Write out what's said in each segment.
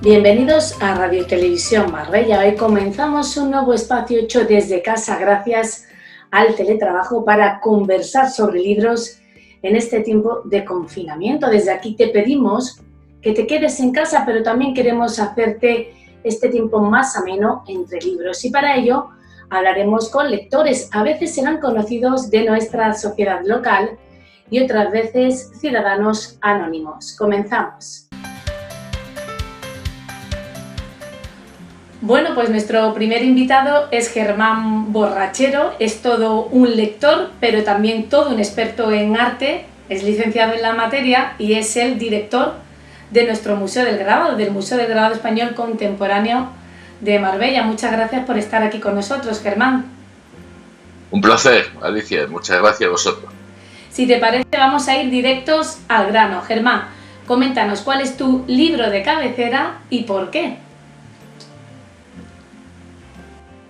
Bienvenidos a Radio Televisión Marbella. Hoy comenzamos un nuevo espacio hecho desde casa gracias al teletrabajo para conversar sobre libros en este tiempo de confinamiento. Desde aquí te pedimos que te quedes en casa, pero también queremos hacerte este tiempo más ameno entre libros y para ello hablaremos con lectores. A veces serán conocidos de nuestra sociedad local y otras veces ciudadanos anónimos. Comenzamos. Bueno, pues nuestro primer invitado es Germán Borrachero, es todo un lector, pero también todo un experto en arte, es licenciado en la materia y es el director de nuestro Museo del Grabado, del Museo del Grabado Español Contemporáneo de Marbella. Muchas gracias por estar aquí con nosotros, Germán. Un placer, Alicia, muchas gracias a vosotros. Si te parece, vamos a ir directos al grano. Germán, coméntanos cuál es tu libro de cabecera y por qué.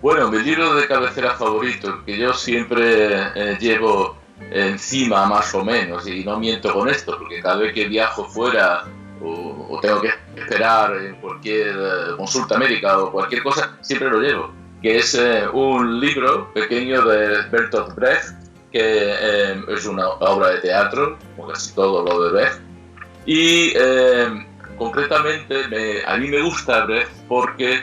Bueno, mi libro de cabecera favorito, que yo siempre llevo encima más o menos, y no miento con esto, porque cada vez que viajo fuera o tengo que esperar en cualquier consulta médica o cualquier cosa, siempre lo llevo, que es un libro pequeño de Bertolt Brecht, que es una obra de teatro, como casi todo lo de Brecht, y concretamente a mí me gusta Brecht porque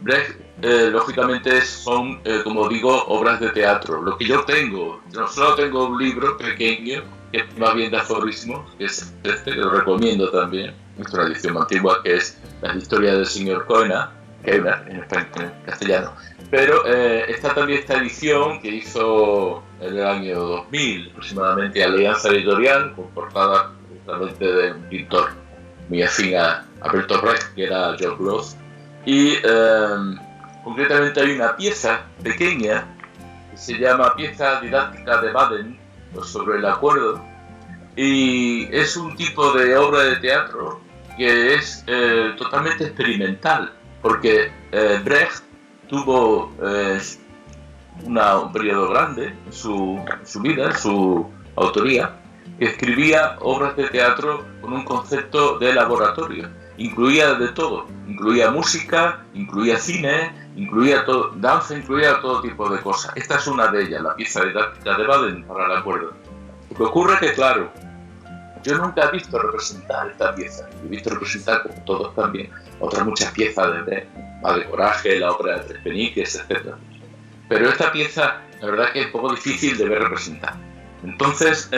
Brecht lógicamente son, como digo, obras de teatro. Lo que yo tengo, no solo tengo un libro pequeño, que es más bien de aforismos, que es este, que lo recomiendo también, es una edición antigua, que es La historia del señor Koena, en castellano. Pero está también esta edición que hizo en el año 2000, aproximadamente, Alianza Editorial, con portada justamente de un pintor muy afín a Bertolt Brecht, que era George Grosz. Y concretamente hay una pieza pequeña que se llama Pieza didáctica de Baden, sobre el acuerdo, y es un tipo de obra de teatro que es totalmente experimental, porque Brecht tuvo un periodo grande en su vida, en su autoría, que escribía obras de teatro con un concepto de laboratorio. Incluía de todo, incluía música, incluía cine, incluía todo, danza, incluía todo tipo de cosas. Esta es una de ellas, la pieza didáctica de Baden para el acuerdo. Lo que ocurre es que, claro, yo nunca he visto representar esta pieza. He visto representar, como todos también, otras muchas piezas de Brecht, Mal de Coraje, la ópera de Tres Peniques, etc. Pero esta pieza, la verdad es que es un poco difícil de ver representar. Entonces,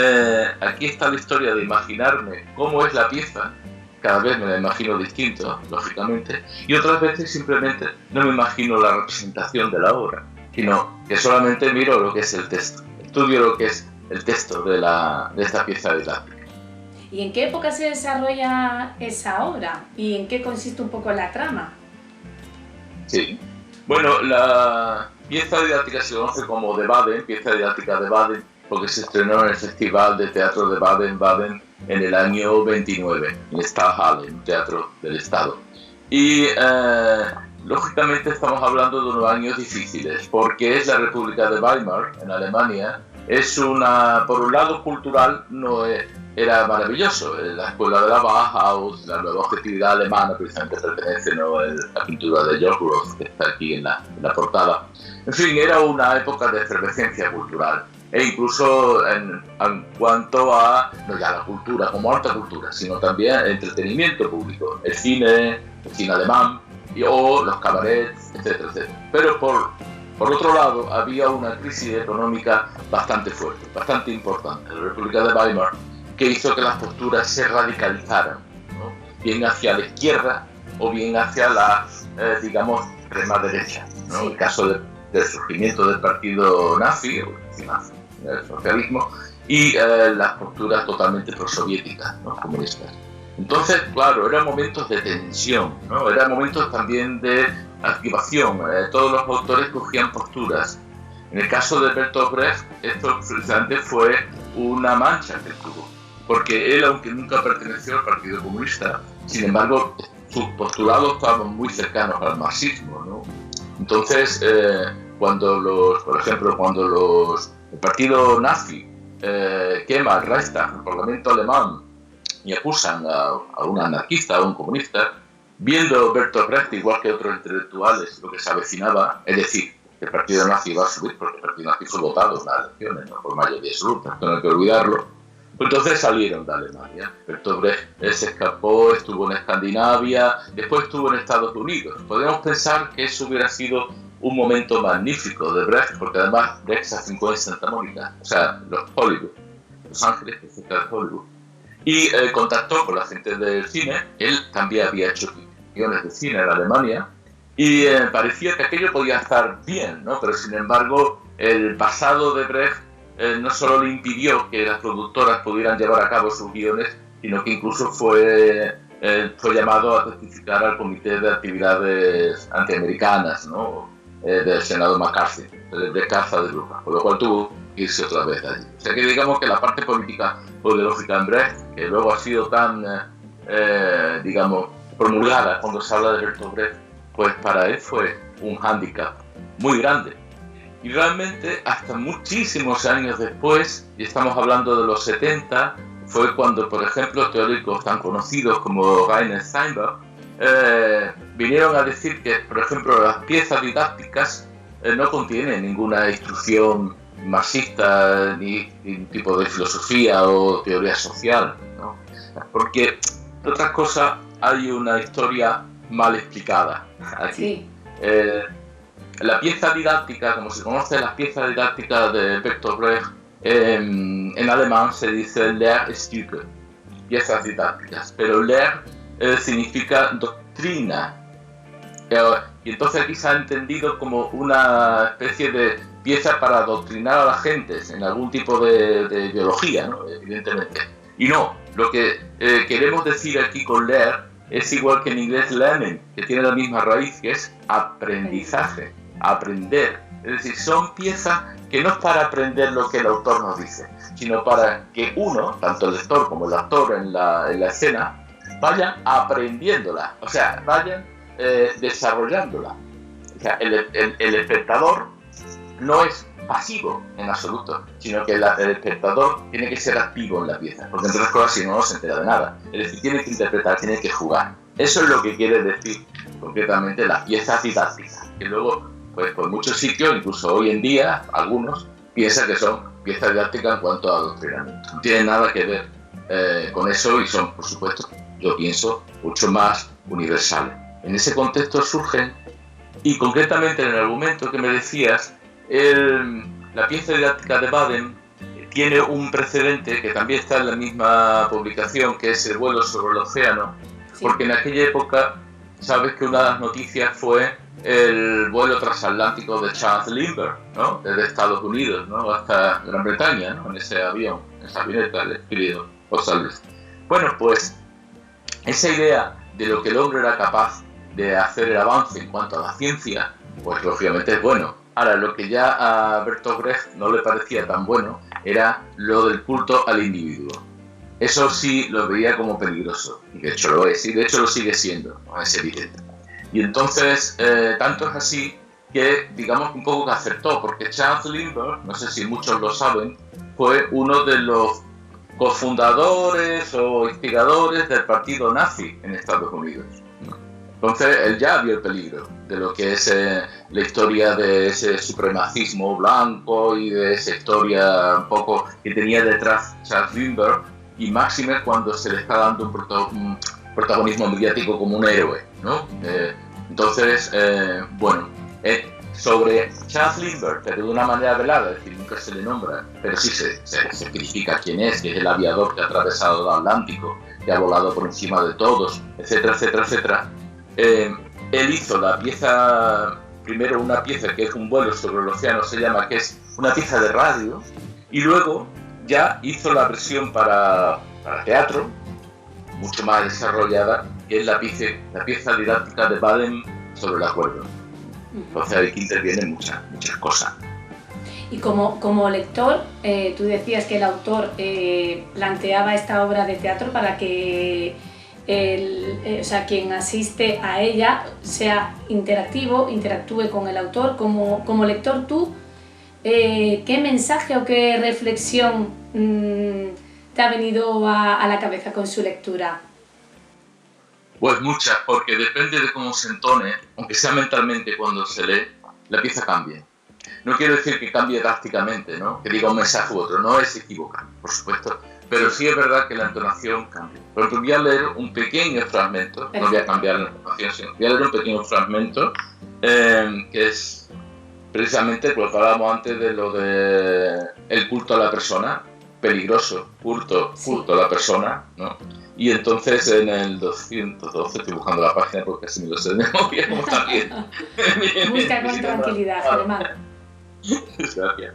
aquí está la historia de imaginarme cómo es la pieza. Cada vez me la imagino distinto, lógicamente, y otras veces simplemente no me imagino la representación de la obra, sino que solamente miro lo que es el texto, estudio lo que es el texto de esta pieza didáctica. ¿Y en qué época se desarrolla esa obra? ¿Y en qué consiste un poco la trama? Sí, bueno, la pieza didáctica se conoce como de Baden, pieza didáctica de Baden, porque se estrenó en el Festival de Teatro de Baden-Baden en el año 29, en Stadthalle, un teatro del Estado. Y lógicamente estamos hablando de unos años difíciles, porque es la República de Weimar, en Alemania. Es por un lado cultural, era maravilloso. La escuela de la Bauhaus, la nueva objetividad alemana, precisamente pertenece, ¿no?, la pintura de George Grosz, que está aquí en la portada. En fin, era una época de efervescencia cultural. E incluso en cuanto a, no ya la cultura como alta cultura, sino también el entretenimiento público, el cine alemán, o los cabarets, etcétera, etcétera. Pero por otro lado, había una crisis económica bastante fuerte, bastante importante en la República de Weimar, que hizo que las posturas se radicalizaran, ¿no?, bien hacia la izquierda o bien hacia la, digamos, extrema derecha, ¿no? Sí. El caso del surgimiento del partido nazi, el socialismo, y las posturas totalmente prosoviéticas, ¿no?, comunistas. Entonces, claro, eran momentos de tensión, ¿no? Eran momentos también de activación. Todos los autores cogían posturas. En el caso de Bertolt Brecht, esto precisamente fue una mancha que tuvo, porque él, aunque nunca perteneció al Partido Comunista, sin embargo, sus postulados estaban muy cercanos al marxismo, ¿no? Entonces, por ejemplo, cuando el partido nazi quema el Reichstag, el Parlamento alemán, y acusan a un anarquista, a un comunista, viendo Bertolt Brecht, igual que otros intelectuales, lo que se avecinaba, es decir, que el partido nazi iba a subir, porque el partido nazi fue votado en las elecciones, no por mayoría absoluta, no hay que olvidarlo. Pues entonces salieron de Alemania. Bertolt Brecht se escapó, estuvo en Escandinavia, después estuvo en Estados Unidos. Podríamos pensar que eso hubiera sido un momento magnífico de Brecht, porque además Brecht se afincó en Santa Mónica, o sea, Hollywood, Los Ángeles, que es cerca de Hollywood. Y contactó con la gente del cine. Él también había hecho guiones de cine en Alemania, y parecía que aquello podía estar bien, ¿no? Pero sin embargo, el pasado de Brecht no solo le impidió que las productoras pudieran llevar a cabo sus guiones, sino que incluso fue llamado a testificar al Comité de Actividades Antiamericanas, ¿no? Del Senado McCarthy, de caza de brujas, por lo cual tuvo que irse otra vez de allí. O sea que digamos que la parte política o ideológica en Brecht, que luego ha sido tan, digamos, promulgada cuando se habla de Bertolt Brecht, pues para él fue un hándicap muy grande. Y realmente hasta muchísimos años después, y estamos hablando de los 70, fue cuando, por ejemplo, teóricos tan conocidos como Rainer Steinberg vinieron a decir que, por ejemplo, las piezas didácticas no contienen ninguna instrucción marxista ni tipo de filosofía o teoría social, ¿no? Porque, de otras cosas, hay una historia mal explicada aquí. Sí. La pieza didáctica, como se conoce las piezas didácticas de Bertolt Brecht, en alemán se dice Lehrstücke, piezas didácticas, pero Lehr significa doctrina, y entonces aquí se ha entendido como una especie de pieza para adoctrinar a las gentes en algún tipo de ideología, ¿no? Evidentemente. Y no, lo que queremos decir aquí con Lehr es igual que en inglés learning, que tiene la misma raíz, que es aprendizaje, aprender. Es decir, son piezas que no es para aprender lo que el autor nos dice, sino para que uno, tanto el lector como el actor en la escena, vayan aprendiéndola, o sea, vayan desarrollándola. O sea, el espectador no es pasivo en absoluto, sino que el espectador tiene que ser activo en la pieza, porque entre otras cosas si no se entera de nada. Es decir, tiene que interpretar, tiene que jugar. Eso es lo que quiere decir concretamente las piezas didácticas, que luego, pues por muchos sitios, incluso hoy en día, algunos piensan que son piezas didácticas en cuanto a adoctrinamiento. No tiene nada que ver con eso y son, por supuesto, yo pienso, mucho más universales. En ese contexto surgen, y concretamente en el argumento que me decías, la pieza didáctica de Baden tiene un precedente que también está en la misma publicación, que es El vuelo sobre el océano, sí. Porque en aquella época, sabes que una de las noticias fue el vuelo transatlántico de Charles Lindbergh, ¿no? Desde Estados Unidos, ¿no? Hasta Gran Bretaña, ¿no? En ese avión, en esa avioneta, el querido Oswald. Bueno, pues esa idea de lo que el hombre era capaz de hacer el avance en cuanto a la ciencia, pues lógicamente es bueno. Ahora, lo que ya a Bertolt Brecht no le parecía tan bueno era lo del culto al individuo. Eso sí lo veía como peligroso, y de hecho lo es, y de hecho lo sigue siendo, ¿no? Es evidente. Y entonces, tanto es así que, digamos, un poco que acertó, porque Charles Lindbergh, no sé si muchos lo saben, fue uno de los cofundadores o instigadores del partido nazi en Estados Unidos. Entonces él ya vio el peligro de lo que es la historia de ese supremacismo blanco y de esa historia un poco que tenía detrás Charles Lindbergh, y máxime cuando se le está dando un protagonismo mediático como un héroe, ¿no? Entonces, bueno, sobre Charles Lindbergh, pero de una manera velada, es decir, nunca se le nombra, pero sí se especifica quién es, que es el aviador que ha atravesado el Atlántico, que ha volado por encima de todos, etcétera, etcétera, etcétera. Él hizo la pieza, primero una pieza que es Un vuelo sobre el océano, se llama, que es una pieza de radio, y luego ya hizo la versión para teatro, mucho más desarrollada, que es la pieza didáctica de Baden sobre el acuerdo. Entonces aquí intervienen muchas cosas. Y como lector, tú decías que el autor planteaba esta obra de teatro para que o sea, quien asiste a ella sea interactivo, interactúe con el autor. Como lector tú, ¿qué mensaje o qué reflexión te ha venido a la cabeza con su lectura? Pues muchas, porque depende de cómo se entone, aunque sea mentalmente cuando se lee, la pieza cambia. No quiero decir que cambie drásticamente, ¿no? Que diga un mensaje u otro, no es equivocar, por supuesto, pero sí es verdad que la entonación cambia. Por ejemplo, voy a leer un pequeño fragmento, no voy a cambiar la entonación, sino voy a leer un pequeño fragmento que es precisamente lo que hablábamos antes de lo de el culto a la persona, peligroso, culto a la persona, ¿no? Y entonces en el 212, estoy buscando la página porque así me lo sé de memoria, como también. Busca con tranquilidad, Germán. Gracias.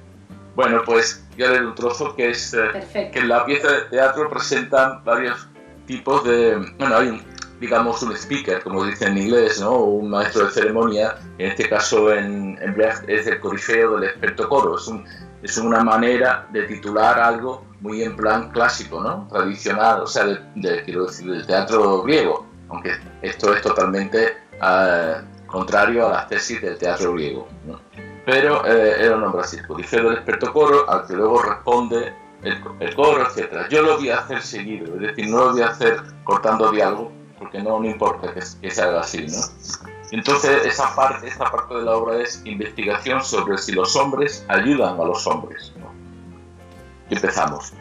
Bueno, pues voy a leer un trozo que es que en la pieza de teatro presentan varios tipos de... Bueno, hay digamos un speaker, como dicen en inglés, ¿no? O un maestro de ceremonia, en este caso en Brecht es el corifeo del experto coro. Es una manera de titular algo muy en plan clásico, ¿no? Tradicional, o sea, quiero decir, del teatro griego, aunque esto es totalmente contrario a las tesis del teatro griego, ¿no? Pero era un nombre así, corifeo del experto coro, al que luego responde el coro, etc. Yo lo voy a hacer seguido, es decir, no lo voy a hacer cortando diálogo, porque no importa que se haga así, ¿no? Entonces, esta parte de la obra es investigación sobre si los hombres ayudan a los hombres, ¿no? Y empezamos.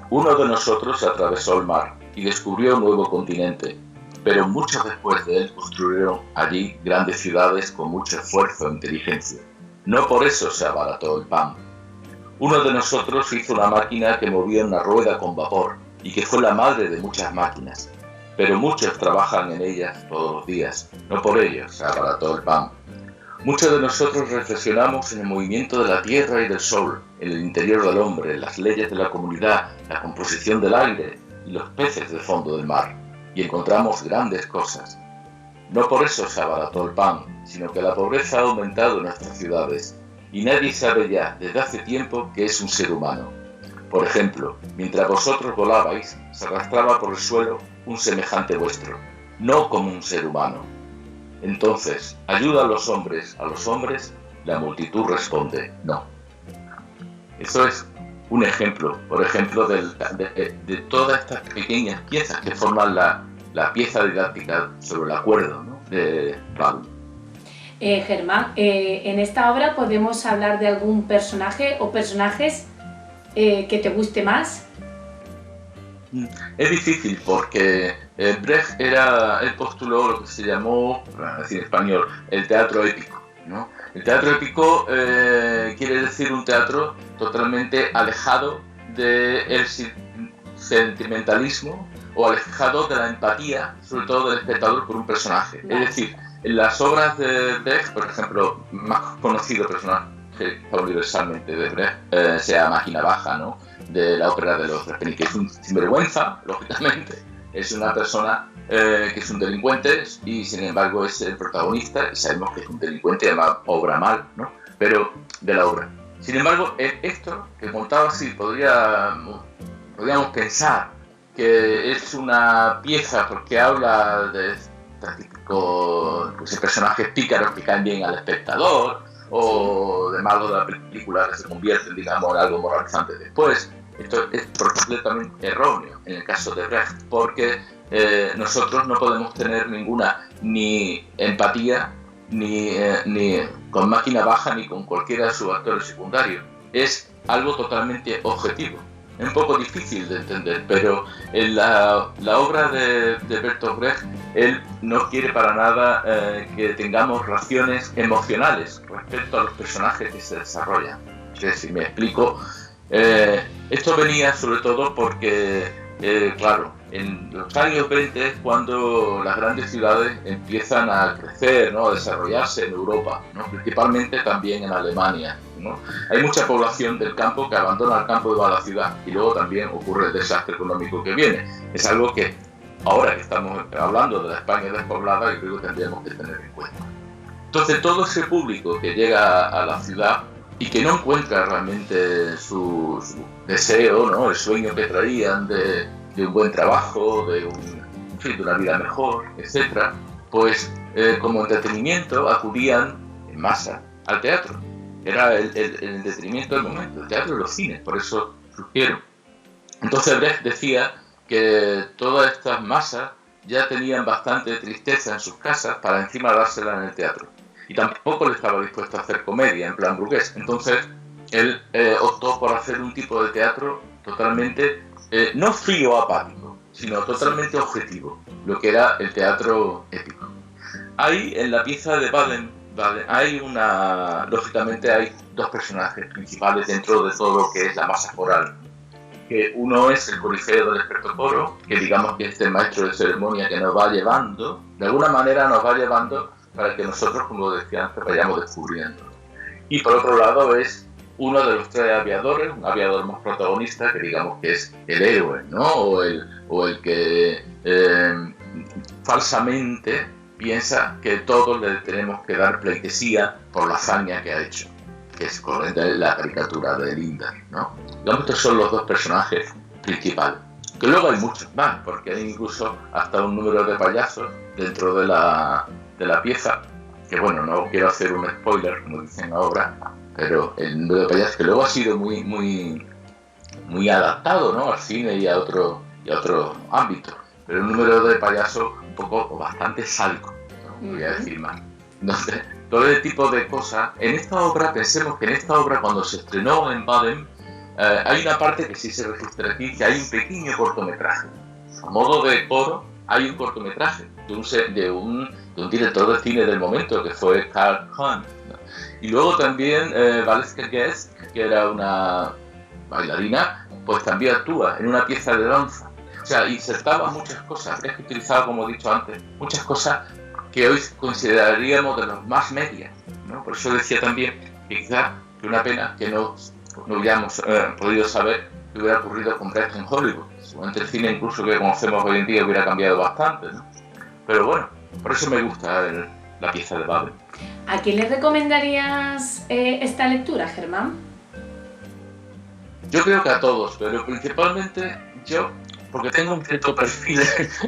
Uno de nosotros atravesó el mar y descubrió un nuevo continente, pero muchos después de él construyeron allí grandes ciudades con mucho esfuerzo e inteligencia. No por eso se abarató el pan. Uno de nosotros hizo una máquina que movía una rueda con vapor y que fue la madre de muchas máquinas, pero muchos trabajan en ellas todos los días. No por ello se abarató el pan. Muchos de nosotros reflexionamos en el movimiento de la tierra y del sol, en el interior del hombre, las leyes de la comunidad, la composición del aire y los peces del fondo del mar, y encontramos grandes cosas. No por eso se abarató el pan, sino que la pobreza ha aumentado en nuestras ciudades, y nadie sabe ya desde hace tiempo que es un ser humano. Por ejemplo, mientras vosotros volabais, se arrastraba por el suelo un semejante vuestro, no como un ser humano. Entonces, ¿ayuda a los hombres? La multitud responde, no. Eso es un ejemplo, por ejemplo, de todas estas pequeñas piezas que forman la pieza didáctica sobre el acuerdo, ¿no? De Raúl. Germán, en esta obra podemos hablar de algún personaje o personajes que te guste más. Es difícil porque Brecht él postuló lo que se llamó, para decir en español, el teatro épico, ¿no? El teatro épico quiere decir un teatro totalmente alejado del sentimentalismo o alejado de la empatía, sobre todo del espectador por un personaje. Es decir, en las obras de Brecht, por ejemplo, más conocido personaje universalmente de Brecht, sea Máquina Baja, ¿no? De la ópera de los Repeni, que es un sinvergüenza, lógicamente, es una persona que es un delincuente y sin embargo es el protagonista y sabemos que es un delincuente y además obra mal, ¿no? Pero de la obra. Sin embargo, esto que contaba así, podríamos pensar que es una pieza porque habla de típicos personajes pícaros que caen bien al espectador o de malos de la película que se convierten, digamos, en algo moralizante después. Esto es completamente erróneo en el caso de Brecht, porque nosotros no podemos tener ninguna ni empatía ni con Máquina Baja ni con cualquiera de sus actores secundarios. Es algo totalmente objetivo. Es un poco difícil de entender, pero en la obra de Bertolt Brecht, él no quiere para nada que tengamos reacciones emocionales respecto a los personajes que se desarrollan. Es decir, me explico. Esto venía sobre todo porque, claro, en los años 20 es cuando las grandes ciudades empiezan a crecer, ¿no? A desarrollarse en Europa, ¿no? Principalmente también en Alemania, ¿no? Hay mucha población del campo que abandona el campo y va a la ciudad, y luego también ocurre el desastre económico que viene. Es algo que ahora que estamos hablando de la España despoblada, yo creo que tendríamos que tener en cuenta. Entonces todo ese público que llega a la ciudad y que no encuentra realmente su deseo, ¿no? El sueño que traían de un buen trabajo, de una vida mejor, etc., pues como entretenimiento acudían en masa al teatro. Era el entretenimiento del momento, el teatro y los cines, por eso surgieron. Entonces Brecht decía que todas estas masas ya tenían bastante tristeza en sus casas para encima dársela en el teatro. Y tampoco le estaba dispuesto a hacer comedia en plan burgués. Entonces él optó por hacer un tipo de teatro totalmente, no frío apático, sino totalmente objetivo, lo que era el teatro épico. Ahí, en la pieza de Baden, lógicamente hay dos personajes principales dentro de todo lo que es la masa coral. Que uno es el corifeo del experto coro, que digamos que es el maestro de ceremonia que nos va llevando, de alguna manera nos va llevando para que nosotros, como decía antes, vayamos descubriendo. Y por otro lado es uno de los tres aviadores, un aviador más protagonista, que digamos que es el héroe, ¿no? O el que falsamente piensa que todos le tenemos que dar pleitesía por la hazaña que ha hecho, que es la caricatura de Lindner, ¿no? Digamos que estos son los dos personajes principales. Que luego hay muchos más, porque hay incluso hasta un número de payasos dentro de la pieza, que bueno, no quiero hacer un spoiler, como dicen ahora, pero el número de payasos que luego ha sido muy adaptado, ¿no?, al cine y a otro ámbito, pero un número de payasos un poco bastante sádico, ¿no? Voy a decir más. Entonces, todo ese tipo de cosas. En esta obra, pensemos que en esta obra, cuando se estrenó en Baden, hay una parte que sí se registra aquí, que hay un pequeño cortometraje. A modo de coro, hay un cortometraje de un director de cine del momento, que fue Karl Hahn. Y luego también Valeska Guest, que era una bailarina, pues también actúa en una pieza de danza. O sea, insertaba muchas cosas. Es que utilizaba, como he dicho antes, muchas cosas que hoy consideraríamos de los más media, ¿no? Por eso decía también que quizás es una pena que no hubiéramos podido saber qué hubiera ocurrido con Brecht en Hollywood. Seguramente el cine incluso que conocemos hoy en día hubiera cambiado bastante, ¿no? Pero bueno, por eso me gusta la pieza de Babel. ¿A quién le recomendarías esta lectura, Germán? Yo creo que a todos, pero principalmente yo, porque tengo un cierto perfil,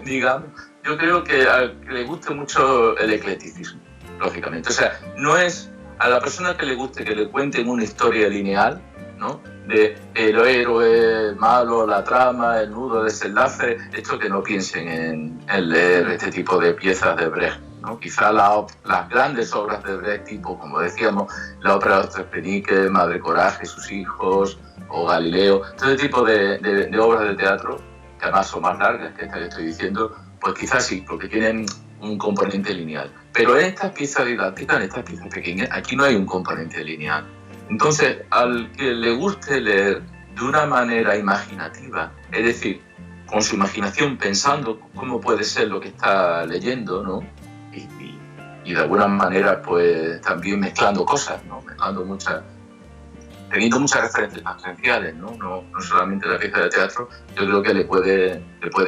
digamos. Yo creo que al que le guste mucho el eclecticismo, lógicamente. O sea, no es a la persona que le guste que le cuenten una historia lineal, ¿no?, de el héroe malo, la trama, el nudo, desenlace, esto, que no piensen en leer este tipo de piezas de Brecht, ¿no? Quizá las grandes obras de Brecht, tipo, como decíamos, la ópera de Ostrepenique, Madre Coraje, sus hijos, o Galileo, todo ese tipo de obras de teatro, que además son más largas que esta que estoy diciendo, pues quizás sí, porque tienen un componente lineal. Pero en estas piezas didácticas, en estas piezas pequeñas, aquí no hay un componente lineal. Entonces, al que le guste leer de una manera imaginativa, es decir, con su imaginación pensando cómo puede ser lo que está leyendo, ¿no?, y de alguna manera, pues también mezclando cosas, ¿no?, teniendo muchas referencias tangenciales, ¿no? No solamente la pieza de teatro, yo creo que le puede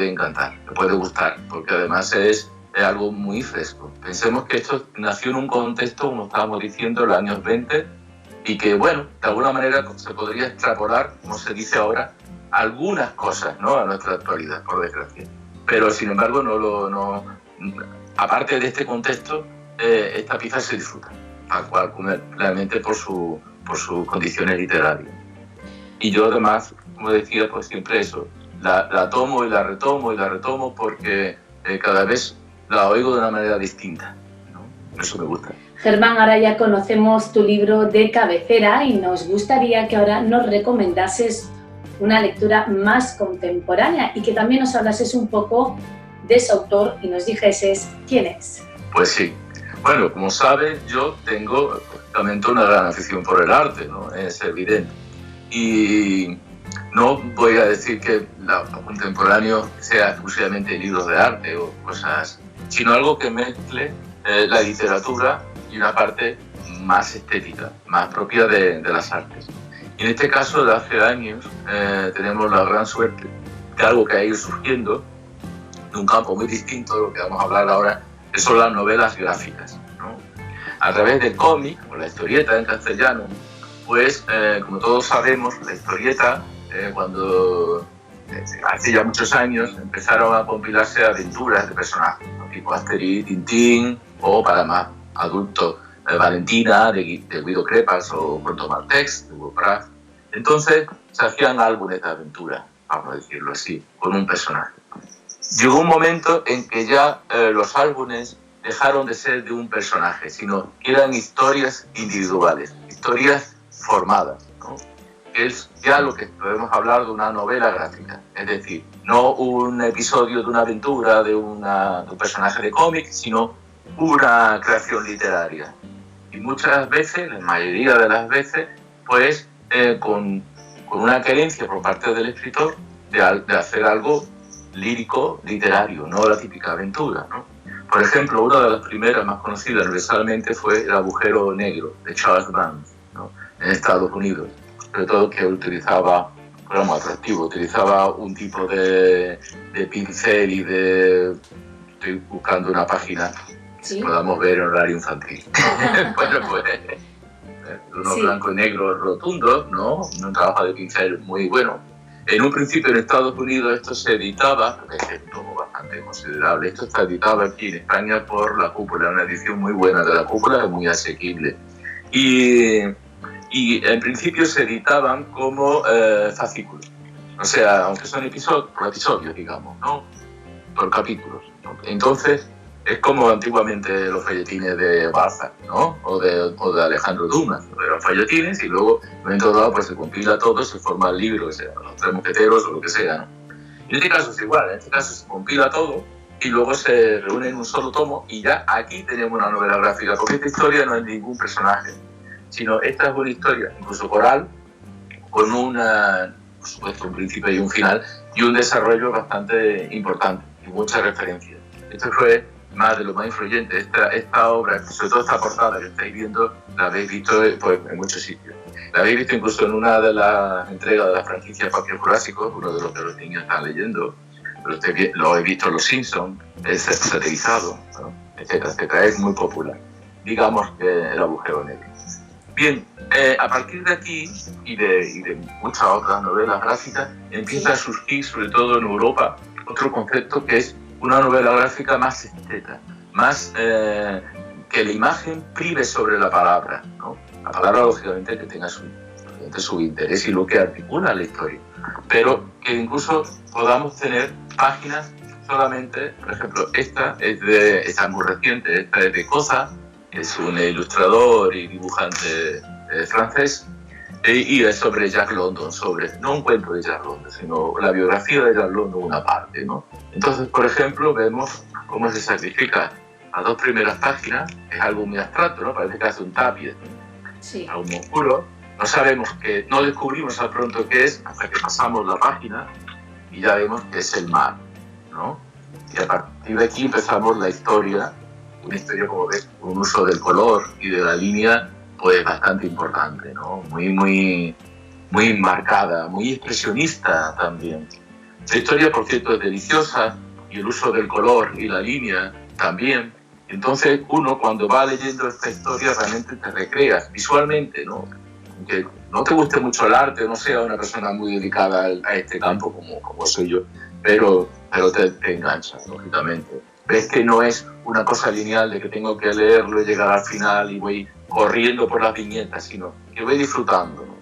encantar, le puede gustar, porque además es algo muy fresco. Pensemos que esto nació en un contexto, como estábamos diciendo, en los años 20, y que, bueno, de alguna manera se podría extrapolar, como se dice ahora, algunas cosas, ¿no?, a nuestra actualidad, por desgracia. Pero, sin embargo, aparte de este contexto, esta pieza se disfruta, tal cual, realmente por sus condiciones literarias. Y yo además, como decía, pues siempre eso, la tomo y la retomo porque cada vez la oigo de una manera distinta, ¿no? Eso me gusta. Germán, ahora ya conocemos tu libro de cabecera y nos gustaría que ahora nos recomendases una lectura más contemporánea y que también nos hablases un poco de su autor y nos dijeses quién es. Pues sí. Bueno, como sabes, yo tengo justamente una gran afición por el arte, ¿no? Es evidente. Y no voy a decir que lo contemporáneo sea exclusivamente libros de arte o cosas, sino algo que mezcle la literatura y una parte más estética, más propia de las artes. Y en este caso, de hace años, tenemos la gran suerte de algo que ha ido surgiendo de un campo muy distinto de lo que vamos a hablar ahora, que son las novelas gráficas, ¿no? A través del cómic, o la historieta en castellano, pues, como todos sabemos, la historieta, cuando hace ya muchos años empezaron a compilarse aventuras de personajes, ¿no?, tipo Asterix, Tintín, o para más adultos, Valentina, de Guido Crepas, o Pronto Maltex, de Hugo Pratt. Entonces se hacían álbumes de aventuras. vamos a decirlo así, con un personaje. Llegó un momento en que ya los álbumes dejaron de ser de un personaje, sino que eran historias individuales, historias formadas, ¿no? Es ya lo que podemos hablar de una novela gráfica, es decir, no un episodio de una aventura de un personaje de cómic, sino una creación literaria. Y muchas veces, la mayoría de las veces, pues con una querencia por parte del escritor de hacer algo lírico, literario, no la típica aventura, ¿no? Por ejemplo, una de las primeras más conocidas universalmente fue El agujero negro, de Charles Vance, ¿no? En Estados Unidos. Sobre todo que utilizaba, era muy atractivo, utilizaba un tipo de pincel y de... Estoy buscando una página ¿Sí? que podamos ver en horario infantil. Bueno, pues unos blanco y negro rotundos, ¿no? Un trabajo de pincel muy bueno. En un principio en Estados Unidos esto se editaba, es un tomo bastante considerable, esto se editaba aquí en España por La Cúpula, una edición muy buena de La Cúpula, muy asequible. Y en principio se editaban como fascículos, o sea, aunque son episodios, digamos, ¿no? Por capítulos, ¿no? Entonces es como antiguamente los folletines de Balzac, ¿no? O de Alejandro Dumas, ¿no? Eran folletines y luego en un momento dado pues se compila todo, se forma el libro, que sea Los Tres Mosqueteros o lo que sea, ¿no? En este caso es igual, en este caso se compila todo y luego se reúne en un solo tomo y ya aquí tenemos una novela gráfica, porque esta historia no es ningún personaje, sino esta es una historia, incluso coral, con por supuesto, un principio y un final y un desarrollo bastante importante y muchas referencias. Esto fue más de lo más influyente. Esta obra, sobre todo esta portada que estáis viendo, la habéis visto pues, en muchos sitios. La habéis visto incluso en una de las entregas de la franquicia Parque Jurásico, uno de los que los niños están leyendo. Lo habéis visto en Los Simpsons, es satirizado, ¿no? Etcétera, etcétera. Es muy popular. Digamos que El agujero negro. Bien, a partir de aquí y de muchas otras novelas gráficas, empieza a surgir, sobre todo en Europa, otro concepto que es una novela gráfica más esteta, más que la imagen prive sobre la palabra, ¿no? La palabra, lógicamente, que tenga su interés y lo que articula la historia, pero que incluso podamos tener páginas solamente, por ejemplo, esta es muy reciente, esta es de Cosa, es un ilustrador y dibujante francés, y es sobre Jack London, no un cuento de Jack London, sino la biografía de Jack London, una parte, ¿no? Entonces, por ejemplo, vemos cómo se sacrifica las dos primeras páginas, es algo muy abstracto, ¿no? Parece que hace un tapiz, sí, algo muy oscuro, no sabemos no descubrimos al pronto qué es hasta que pasamos la página y ya vemos que es el mar, ¿no? Y a partir de aquí empezamos la historia, una historia, como ves, con un uso del color y de la línea pues bastante importante, ¿no? Muy marcada, muy expresionista también. La historia, por cierto, es deliciosa y el uso del color y la línea también. Entonces uno cuando va leyendo esta historia realmente te recreas visualmente, ¿no? Aunque no te guste mucho el arte, no sea una persona muy dedicada a este campo como soy yo, pero te engancha, lógicamente. Ves que no es una cosa lineal de que tengo que leerlo y llegar al final y voy corriendo por las viñetas, sino que voy disfrutando, ¿no?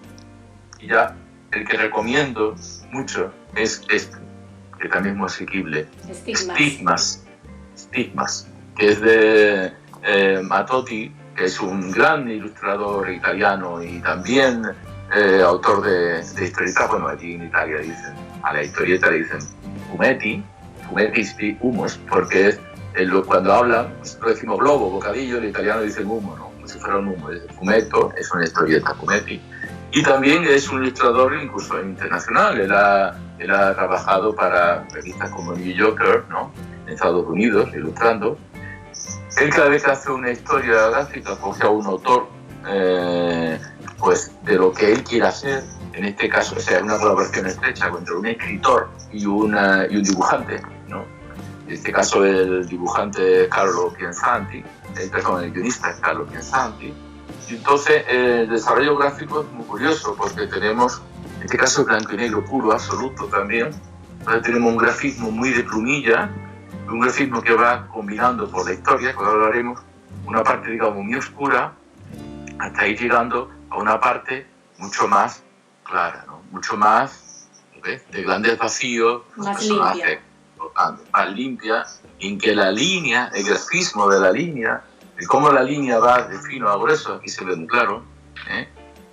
Y ya el que recomiendo mucho es este, que también es muy asequible. Stigmas, que es de Mattotti, que es un gran ilustrador italiano y también autor de historietas. Bueno, aquí en Italia dicen, a la historieta le dicen fumetti y humos, porque es cuando hablan, nosotros decimos globo, bocadillo, el italiano dice humo, ¿no? Como si fuera un humo. Es fumetto, es una historieta, fumetti. Y también es un ilustrador incluso internacional. Él ha trabajado para revistas como New Yorker, ¿no? En Estados Unidos, ilustrando. Él cada vez que hace una historia gráfica coge a un autor pues de lo que él quiere hacer. En este caso, o sea, una colaboración estrecha entre un escritor y un dibujante, ¿no? En este caso el dibujante es Carlo Pianzanti, el guionista es Carlo Pianzanti. Y entonces el desarrollo gráfico es muy curioso porque tenemos, en este caso, blanco y negro puro, absoluto también. Entonces tenemos un grafismo muy de plumilla, un grafismo que va combinando por la historia, que ahora hablaremos, una parte, digamos, muy oscura, hasta ir llegando a una parte mucho más clara, ¿no? Mucho más ¿ves? De grandes vacíos, Más personajes limpia. más limpia, en que la línea, el grafismo de la línea, de cómo la línea va de fino a grueso, aquí se ve muy claro, ¿eh?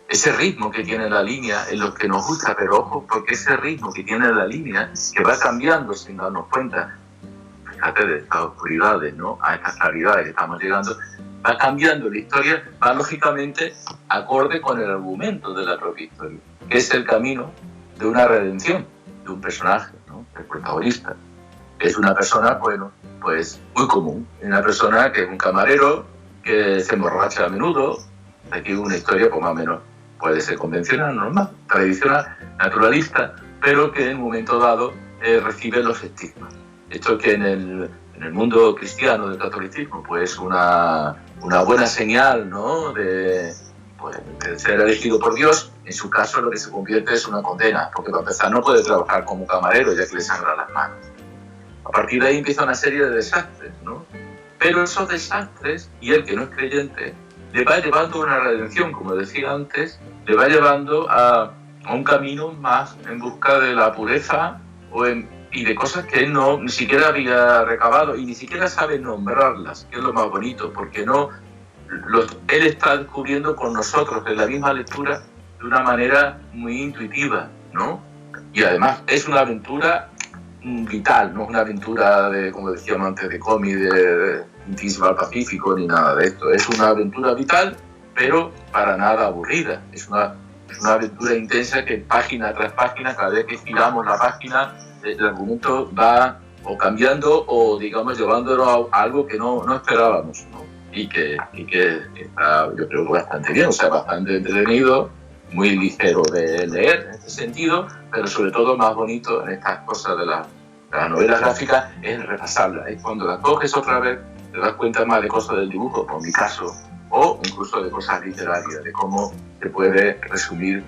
Ese ritmo que tiene la línea es lo que nos gusta, pero ojo, porque ese ritmo que tiene la línea, que va cambiando sin darnos cuenta, fíjate de estas oscuridades, ¿no? A estas claridades que estamos llegando, va cambiando la historia, va lógicamente acorde con el argumento de la propia historia, que es el camino de una redención de un personaje, ¿no? El protagonista. Es una persona, bueno, pues muy común, una persona que es un camarero, que se emborracha a menudo, aquí una historia pues más o menos puede ser convencional, normal, tradicional, naturalista, pero que en un momento dado recibe los estigmas. Esto que en el mundo cristiano del catolicismo pues una buena señal, ¿no? de ser elegido por Dios, en su caso lo que se convierte es una condena, porque para empezar no puede trabajar como camarero ya que le sangran las manos. A partir de ahí empieza una serie de desastres, ¿no? Pero esos desastres, y el que no es creyente, le va llevando a una redención, como decía antes, le va llevando a un camino más en busca de la pureza y de cosas que él ni siquiera había recabado y ni siquiera sabe nombrarlas, que es lo más bonito, porque él está descubriendo con nosotros en la misma lectura de una manera muy intuitiva, ¿no? Y además es una aventura vital, no es una aventura de, como decíamos antes, de cómic, de Tintín al Pacífico, ni nada de esto. Es una aventura vital, pero para nada aburrida. Es una aventura intensa que página tras página, cada vez que giramos la página, el argumento va o cambiando o, digamos, llevándolo a algo que no esperábamos, ¿no? Y que está, yo creo que bastante bien, o sea, bastante entretenido, muy ligero de leer en este sentido, pero sobre todo más bonito en estas cosas de las novelas gráficas es repasarlas. Es cuando las coges otra vez, te das cuenta más de cosas del dibujo, como en mi caso, o incluso de cosas literarias, de cómo se puede resumir.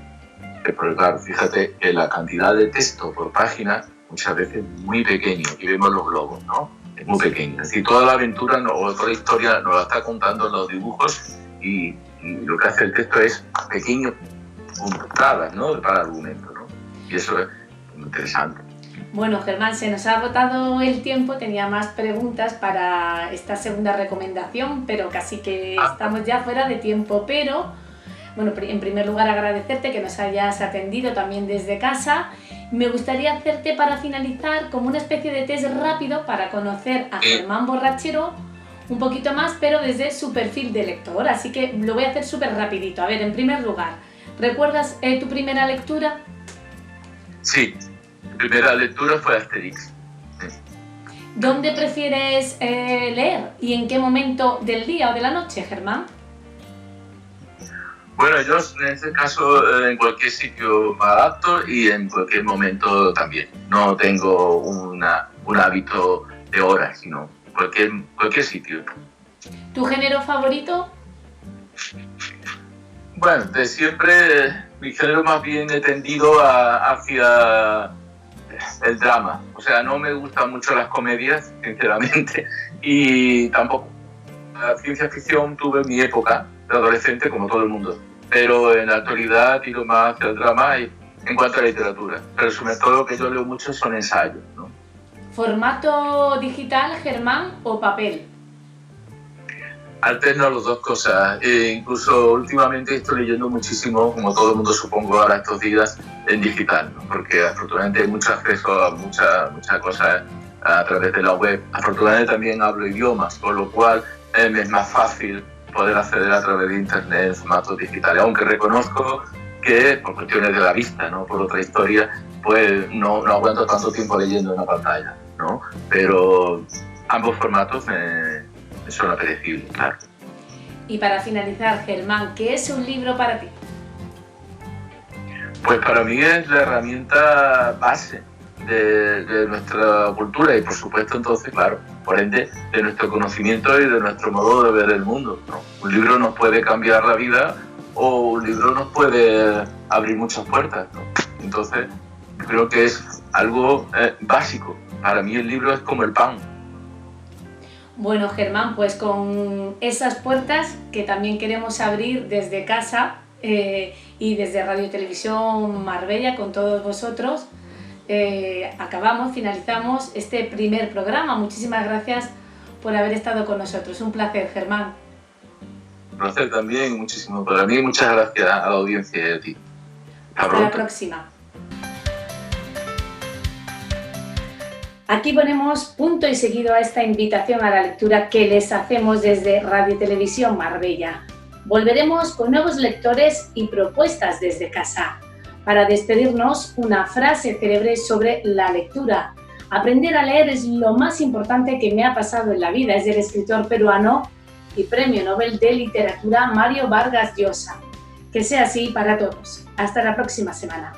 Pero claro, fíjate que la cantidad de texto por página muchas veces es muy pequeño. Aquí vemos los globos, ¿no? Es muy pequeño. Es decir, toda la aventura o toda la historia nos la está contando en los dibujos y lo que hace el texto es pequeño, puntadas, ¿no? Para el argumento, ¿no? Y eso es interesante. Bueno, Germán, se nos ha agotado el tiempo, tenía más preguntas para esta segunda recomendación, pero casi que estamos ya fuera de tiempo. Pero, bueno, en primer lugar agradecerte que nos hayas atendido también desde casa. Me gustaría hacerte para finalizar como una especie de test rápido para conocer a Germán Borrachero un poquito más, pero desde su perfil de lector, así que lo voy a hacer súper rapidito. A ver, en primer lugar, ¿recuerdas tu primera lectura? Sí, mi primera lectura fue Asterix. ¿Dónde prefieres leer y en qué momento del día o de la noche, Germán? Bueno, yo en este caso en cualquier sitio me adapto y en cualquier momento también. No tengo un hábito de horas, sino cualquier sitio. ¿Tu género favorito? Bueno, de siempre mi género más bien he tendido hacia el drama. O sea, no me gustan mucho las comedias, sinceramente, y tampoco. La ciencia ficción tuve mi época de adolescente, como todo el mundo, pero en la actualidad tiro más hacia el drama y, en cuanto a literatura. Pero sobre todo lo que yo leo mucho son ensayos, ¿no? ¿Formato digital, Germán, o papel? Alterno las dos cosas. Incluso últimamente estoy leyendo muchísimo, como todo el mundo supongo ahora estos días, en digital, ¿no? Porque afortunadamente hay mucho acceso a muchas cosas a través de la web. Afortunadamente también hablo idiomas, por lo cual es más fácil poder acceder a través de internet en formatos digitales, aunque reconozco que por cuestiones de la vista, ¿no? Por otra historia, pues no aguanto tanto tiempo leyendo en una pantalla, ¿no? Pero ambos formatos me son apetecibles, claro. Y para finalizar, Germán, ¿qué es un libro para ti? Pues para mí es la herramienta base de nuestra cultura y por supuesto entonces, claro, por ende, de nuestro conocimiento y de nuestro modo de ver el mundo, ¿no? Un libro nos puede cambiar la vida o un libro nos puede abrir muchas puertas, ¿no? Entonces, creo que es algo básico. Para mí el libro es como el pan. Bueno, Germán, pues con esas puertas que también queremos abrir desde casa y desde Radio Televisión Marbella con todos vosotros, finalizamos este primer programa. Muchísimas gracias por haber estado con nosotros. Un placer, Germán. Un placer también, muchísimo para mí. Muchas gracias a la audiencia y a ti. Hasta la próxima. Aquí ponemos punto y seguido a esta invitación a la lectura que les hacemos desde Radio Televisión Marbella. Volveremos con nuevos lectores y propuestas desde casa. Para despedirnos, una frase célebre sobre la lectura. Aprender a leer es lo más importante que me ha pasado en la vida. Es del escritor peruano y Premio Nobel de Literatura Mario Vargas Llosa. Que sea así para todos. Hasta la próxima semana.